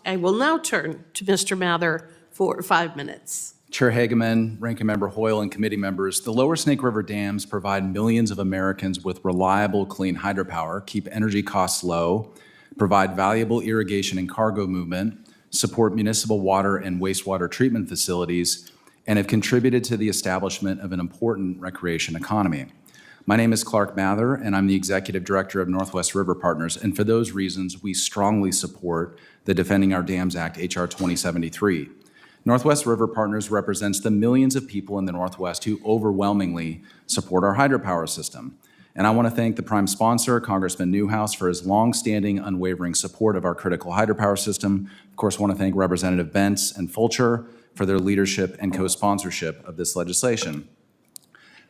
I will now turn to Mr. Mather for 5 minutes. Chair Hageman, Ranking Member Hoyle, and committee members, the Lower Snake River dams provide millions of Americans with reliable, clean hydropower, keep energy costs low, provide valuable irrigation and cargo movement, support municipal water and wastewater treatment facilities, and have contributed to the establishment of an important recreation economy. My name is Clark Mather, and I'm the Executive Director of Northwest RiverPartners, and for those reasons, we strongly support the Defending Our Dams Act, H.R. 2073. Northwest RiverPartners represents the millions of people in the Northwest who overwhelmingly support our hydropower system. And I want to thank the prime sponsor, Congressman Newhouse, for his long-standing, unwavering support of our critical hydropower system. Of course, I want to thank Representative Bentz and Fulcher for their leadership and co-sponsorship of this legislation.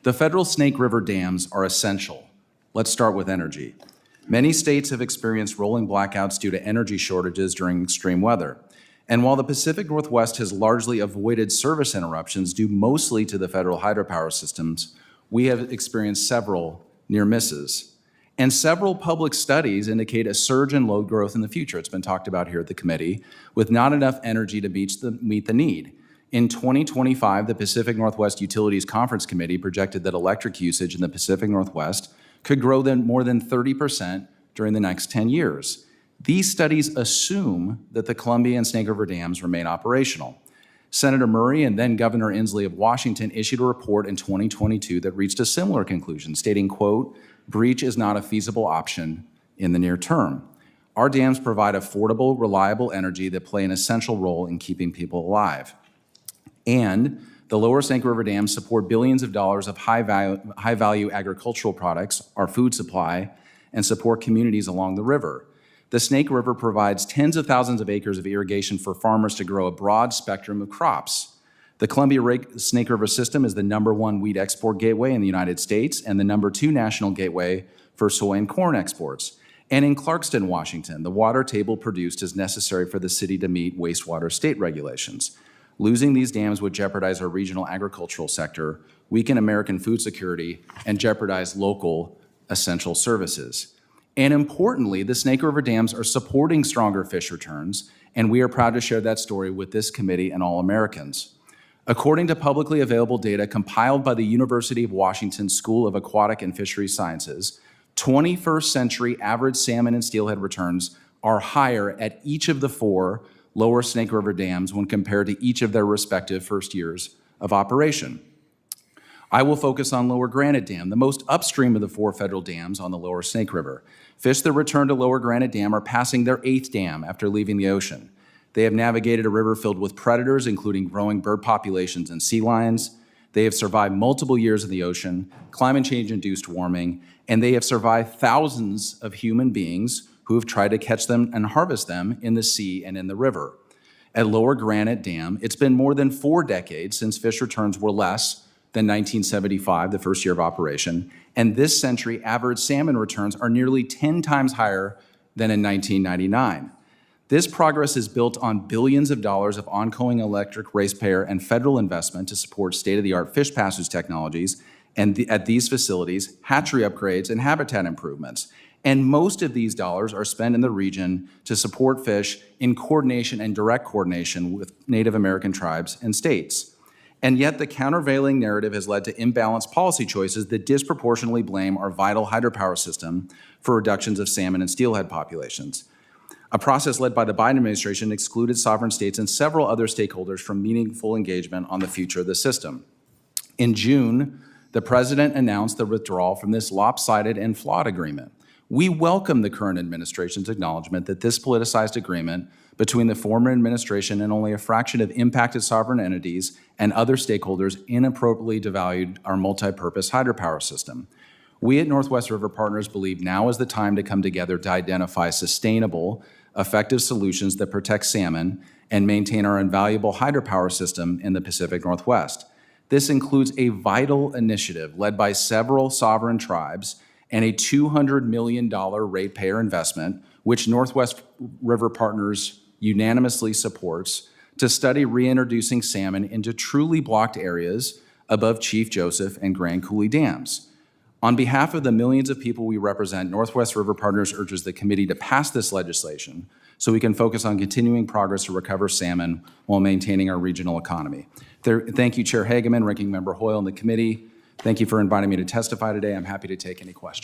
The federal Snake River dams are essential. Let's start with energy. Many states have experienced rolling blackouts due to energy shortages during extreme weather. And while the Pacific Northwest has largely avoided service interruptions due mostly to the federal hydropower systems, we have experienced several near misses. And several public studies indicate a surge in load growth in the future. It's been talked about here at the committee, with not enough energy to meet the need. In 2025, the Pacific Northwest Utilities Conference Committee projected that electric usage in the Pacific Northwest could grow more than 30% during the next 10 years. These studies assume that the Columbia and Snake River dams remain operational. Senator Murray and then Governor Inslee of Washington issued a report in 2022 that reached a similar conclusion, stating, quote, "Breach is not a feasible option in the near term." Our dams provide affordable, reliable energy that play an essential role in keeping people alive. And the Lower Snake River dams support billions of dollars of high-value agricultural products, our food supply, and support communities along the river. The Snake River provides tens of thousands of acres of irrigation for farmers to grow a broad spectrum of crops. The Columbia Snake River system is the #1 wheat export gateway in the United States and the #2 national gateway for soy and corn exports. And in Clarkston, Washington, the water table produced is necessary for the city to meet wastewater state regulations. Losing these dams would jeopardize our regional agricultural sector, weaken American food security, and jeopardize local essential services. And importantly, the Snake River dams are supporting stronger fish returns, and we are proud to share that story with this committee and all Americans. According to publicly available data compiled by the University of Washington School of Aquatic and Fisheries Sciences, 21st century average salmon and steelhead returns are higher at each of the 4 Lower Snake River dams when compared to each of their respective first years of operation. I will focus on Lower Granite Dam, the most upstream of the 4 federal dams on the Lower Snake River. Fish that return to Lower Granite Dam are passing their 8th dam after leaving the ocean. They have navigated a river filled with predators, including growing bird populations and sea lions. They have survived multiple years in the ocean, climate change-induced warming, and they have survived thousands of human beings who have tried to catch them and harvest them in the sea and in the river. At Lower Granite Dam, it's been more than 4 decades since fish returns were less than 1975, the first year of operation, and this century average salmon returns are nearly 10 times higher than in 1999. This progress is built on billions of dollars of ongoing electric ratepayer and federal investment to support state-of-the-art fish passage technologies and at these facilities, hatchery upgrades and habitat improvements. And most of these dollars are spent in the region to support fish in coordination and direct coordination with Native American tribes and states. And yet the countervailing narrative has led to imbalanced policy choices that disproportionately blame our vital hydropower system for reductions of salmon and steelhead populations. A process led by the Biden administration excluded sovereign states and several other stakeholders from meaningful engagement on the future of the system. In June, the president announced the withdrawal from this lopsided and flawed agreement. We welcome the current administration's acknowledgement that this politicized agreement between the former administration and only a fraction of impacted sovereign entities and other stakeholders inappropriately devalued our multi-purpose hydropower system. We at Northwest RiverPartners believe now is the time to come together to identify sustainable, effective solutions that protect salmon and maintain our invaluable hydropower system in the Pacific Northwest. This includes a vital initiative led by several sovereign tribes and a $200 million ratepayer investment, which Northwest RiverPartners unanimously supports, to study reintroducing salmon into truly blocked areas above Chief Joseph and Grand Coulee dams. On behalf of the millions of people we represent, Northwest RiverPartners urges the committee to pass this legislation so we can focus on continuing progress to recover salmon while maintaining our regional economy. Thank you, Chair Hageman, Ranking Member Hoyle, and the committee. Thank you for inviting me to testify today. I'm happy to take any questions.